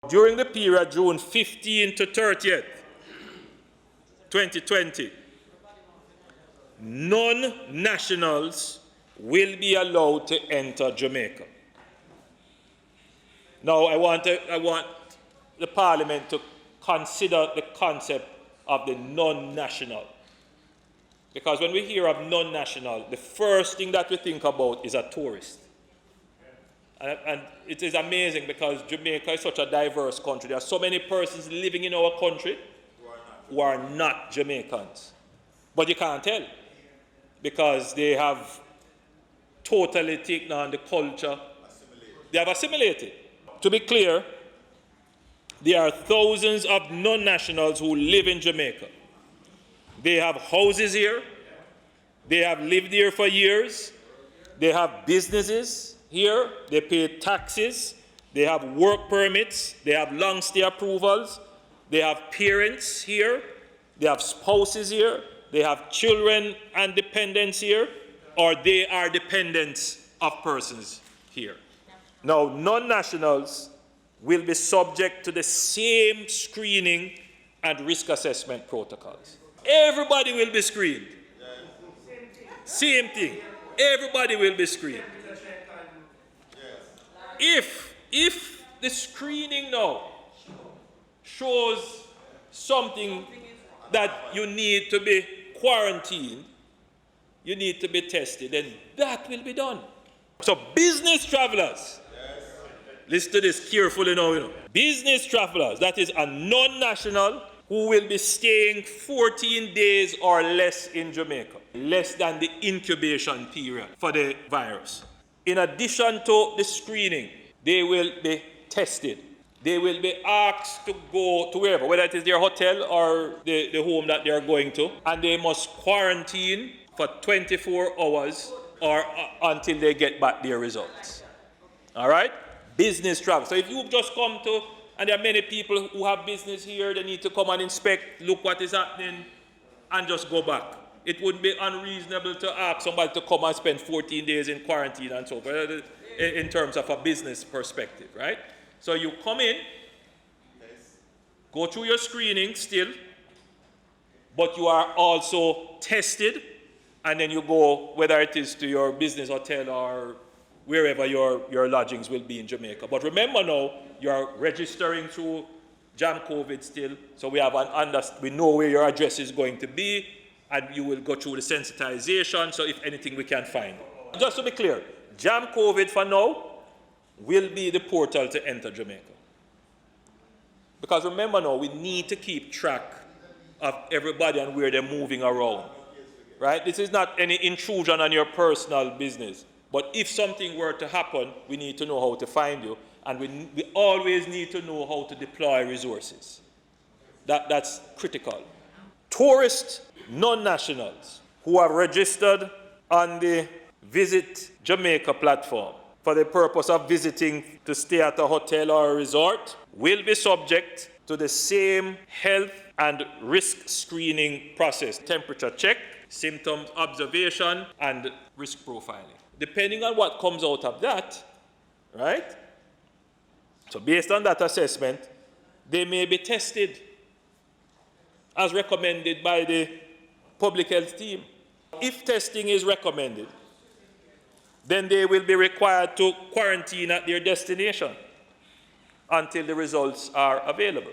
During the period June 15 to 30th, 2020, non-nationals will be allowed to enter Jamaica. Now, I want the Parliament to consider the concept of the non-national. Because when we hear of non-national, the first thing that we think about is a tourist. And it is amazing because Jamaica is such a diverse country. There are so many persons living in our country who are not Jamaicans. But you can't tell because they have totally taken on the culture. They have assimilated. To be clear, there are thousands of non-nationals who live in Jamaica. They have houses here. They have lived here for years. They have businesses here. They pay taxes. They have work permits. They have long stay approvals. They have parents here. They have spouses here. They have children and dependents here, or they are dependents of persons here. Now, non-nationals will be subject to the same screening and risk assessment protocols. Everybody will be screened. Same thing. Everybody will be screened. If the screening now shows something that you need to be quarantined, you need to be tested, then that will be done. So business travelers, listen to this carefully now. Business travelers, that is a non-national who will be staying 14 days or less in Jamaica, less than the incubation period for the virus. In addition to the screening, they will be tested. They will be asked to go to wherever, whether it is their hotel or the home that they are going to, and they must quarantine for 24 hours or until they get back their results. All right? Business travel. So if you've just come to, and there are many people who have business here, they need to come and inspect, look what is happening, and just go back. It wouldn't be unreasonable to ask somebody to come and spend 14 days in quarantine and so forth, in terms of a business perspective, right? So you come in, go through your screening still, but you are also tested, and then you go, whether it is to your business hotel or wherever your lodgings will be in Jamaica. But remember now, you're registering through Jam COVID still, so we know where your address is going to be, and you will go through the sensitization, so if anything we can find. Just to be clear, Jam COVID for now will be the portal to enter Jamaica. Because remember now, we need to keep track of everybody and where they're moving around. Right? This is not any intrusion on your personal business. But if something were to happen, we need to know how to find you. And we always need to know how to deploy resources. That's critical. Tourist non-nationals who are registered on the Visit Jamaica platform for the purpose of visiting to stay at a hotel or a resort will be subject to the same health and risk screening process. Temperature check, symptoms observation, and risk profiling. Depending on what comes out of that, right? So based on that assessment, they may be tested as recommended by the public health team. If testing is recommended, then they will be required to quarantine at their destination until the results are available.